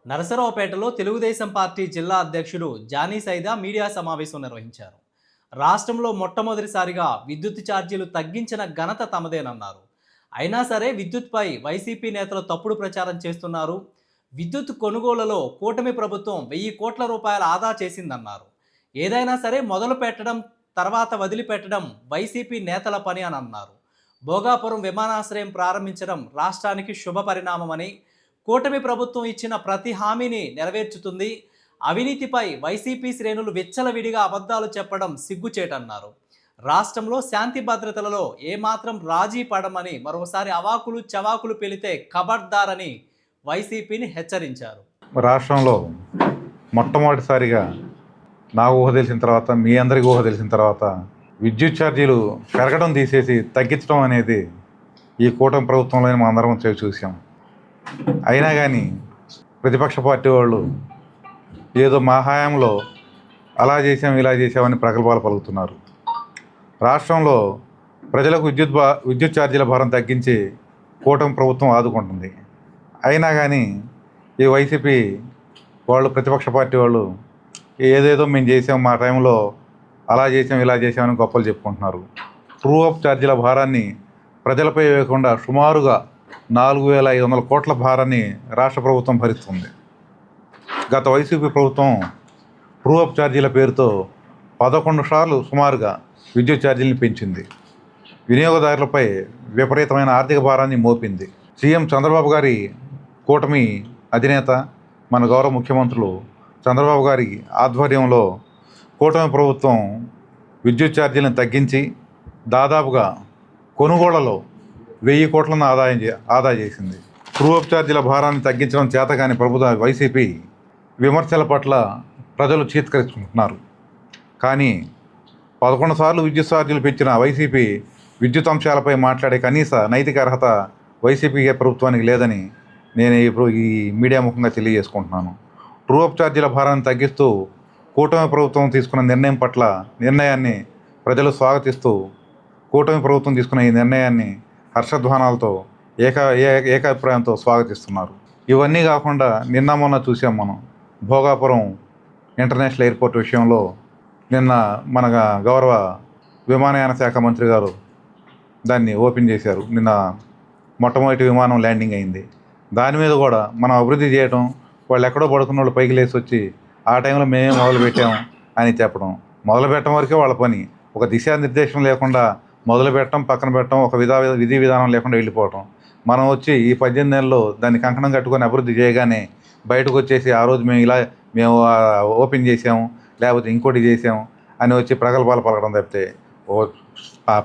నరసరావుపేటలో Telugu Desam party జిల్లా అధ్యక్షుడు Johnny Saida media సమావేశం నిర్వహించారు. రాష్ట్రంలో మొట్టమొదటిసారిగా విద్యుత్ ఛార్జీలు తగ్గించిన ఘనత తమదేనన్నారు. అయినా సరే విద్యుత్పై వైసీపీ నేతలు తప్పుడు ప్రచారం చేస్తున్నారు. విద్యుత్ కొనుగోలులో కూటమి ప్రభుత్వం 1000 కోట్ల రూపాయల ఆదా చేసిందన్నారు. ఏదైనా సరే మొదలు పెట్టడం తర్వాత వదిలిపెట్టడం వైసీపీ నేతల పని అని అన్నారు. భోగాపురం విమానాశ్రయం ప్రారంభించడం రాష్ట్రానికి శుభ పరిణామమని, కూటమి ప్రభుత్వం ఇచ్చిన ప్రతి హామీని నెరవేర్చుతుంది. అవినీతిపై వైసీపీ శ్రేణులు విచ్చలవిడిగా అబద్ధాలు చెప్పడం సిగ్గుచేటన్నారు. రాష్ట్రంలో శాంతి భద్రతలలో ఏమాత్రం రాజీ పడమని, మరోసారి అవాకులు చవాకులు పెలితే ఖబర్దారని వైసీపీని హెచ్చరించారు. రాష్ట్రంలో మొట్టమొదటిసారిగా నా ఊహ తెలిసిన తర్వాత, మీ అందరికీ ఊహ తెలిసిన తర్వాత విద్యుత్ ఛార్జీలు పెరగడం తీసేసి తగ్గించడం అనేది ఈ కూటమి ప్రభుత్వంలో మనం అందరం చూసాం. అయినా కానీ ప్రతిపక్ష పార్టీ వాళ్ళు ఏదో మా హయాంలో అలా చేసాం ఇలా చేసామని ప్రగల్భాలు పలుకుతున్నారు. రాష్ట్రంలో ప్రజలకు విద్యుత్ ఛార్జీల భారం తగ్గించి కూటమి ప్రభుత్వం ఆదుకుంటుంది. అయినా కానీ ఈ వైసీపీ వాళ్ళు, ప్రతిపక్ష పార్టీ వాళ్ళు ఏదేదో మేము చేసాం, మా టైంలో అలా చేసాం ఇలా చేసామని గొప్పలు చెప్పుకుంటున్నారు. ట్రూ అప్ ఛార్జీల భారాన్ని ప్రజలపై వేయకుండా సుమారుగా 4500 కోట్ల భారాన్ని రాష్ట్ర ప్రభుత్వం భరిస్తుంది. గత వైసీపీ ప్రభుత్వం ట్రూ అప్ ఛార్జీల పేరుతో 11 సార్లు సుమారుగా విద్యుత్ ఛార్జీలను పెంచింది. వినియోగదారులపై విపరీతమైన ఆర్థిక భారాన్ని మోపింది. సీఎం చంద్రబాబు గారి కూటమి అధినేత, మన గౌరవ ముఖ్యమంత్రులు చంద్రబాబు గారి ఆధ్వర్యంలో కూటమి ప్రభుత్వం విద్యుత్ ఛార్జీలను తగ్గించి దాదాపుగా కొనుగోళ్లలో 1000 కోట్లను ఆదా చేసింది. ట్రూ అప్ ఛార్జీల భారాన్ని తగ్గించడం చేతగాని ప్రభుత్వ వైసీపీ విమర్శల పట్ల ప్రజలు చీత్కరించుకుంటున్నారు. కానీ 11 సార్లు విద్యుత్ ఛార్జీలు పెంచిన వైసీపీ విద్యుత్ అంశాలపై మాట్లాడే కనీస నైతిక అర్హత వైసీపీ ప్రభుత్వానికి లేదని నేను ఈ మీడియా ముఖంగా తెలియజేసుకుంటున్నాను. ట్రూ అప్ ఛార్జీల భారాన్ని తగ్గిస్తూ కూటమి ప్రభుత్వం తీసుకున్న నిర్ణయాన్ని ప్రజలు స్వాగతిస్తూ కూటమి ప్రభుత్వం తీసుకున్న ఈ నిర్ణయాన్ని హర్షధ్వానాలతో ఏకాభిప్రాయంతో స్వాగతిస్తున్నారు. ఇవన్నీ కాకుండా నిన్న మొన్న చూసాం మనం భోగాపురం ఇంటర్నేషనల్ ఎయిర్పోర్ట్ విషయంలో. నిన్న మన గౌరవ విమానయాన శాఖ మంత్రి గారు దాన్ని ఓపెన్ చేశారు. నిన్న మొట్టమొదటి విమానం ల్యాండింగ్ అయింది. దాని మీద కూడా మనం అభివృద్ధి చేయడం, వాళ్ళు ఎక్కడో పడుకున్న వాళ్ళు పైకి లేచి వచ్చి ఆ టైంలో మేమే మొదలు పెట్టాము అని చెప్పడం, మొదలు పెట్టడం వరకే వాళ్ళ పని. ఒక దిశానిర్దేశం లేకుండా మొదలు పెట్టడం, పక్కన పెట్టడం, ఒక విధి విధానం లేకుండా వెళ్ళిపోవటం. మనం వచ్చి ఈ 18 నెలల్లో దాన్ని కంకణం కట్టుకొని అభివృద్ధి చేయగానే బయటకు వచ్చేసి ఆ రోజు మేము ఓపెన్ చేసాము, లేకపోతే ఇంకోటి చేసాము అని వచ్చి ప్రగల్భాలు పలకడం తప్పితే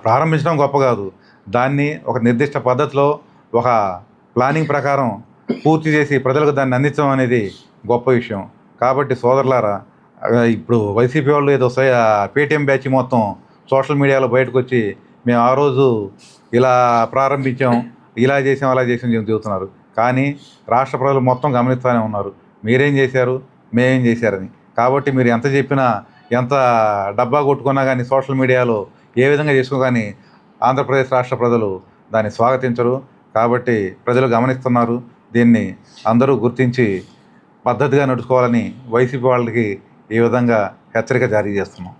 ప్రారంభించడం గొప్ప కాదు. దాన్ని ఒక నిర్దిష్ట పద్ధతిలో ఒక ప్లానింగ్ ప్రకారం పూర్తి చేసి ప్రజలకు దాన్ని అందించడం అనేది గొప్ప విషయం. కాబట్టి సోదరులారా, ఇప్పుడు వైసీపీ వాళ్ళు ఏదో పేటీఎం బ్యాచ్ మొత్తం సోషల్ మీడియాలో బయటకు వచ్చి మేము ఆ రోజు ఇలా ప్రారంభించాం, ఇలా చేసాం, అలా చేసాం చెబుతున్నారు. కానీ రాష్ట్ర ప్రజలు మొత్తం గమనిస్తూనే ఉన్నారు మీరేం చేశారు, మేమేం చేశారని. కాబట్టి మీరు ఎంత చెప్పినా, ఎంత డబ్బా కొట్టుకున్నా కానీ, సోషల్ మీడియాలో ఏ విధంగా చేసుకో కానీ ఆంధ్రప్రదేశ్ రాష్ట్ర ప్రజలు దాన్ని స్వాగతించరు. కాబట్టి ప్రజలు గమనిస్తున్నారు. దీన్ని అందరూ గుర్తించి పద్ధతిగా నడుచుకోవాలని వైసీపీ వాళ్ళకి ఈ విధంగా హెచ్చరిక జారీ చేస్తున్నాం.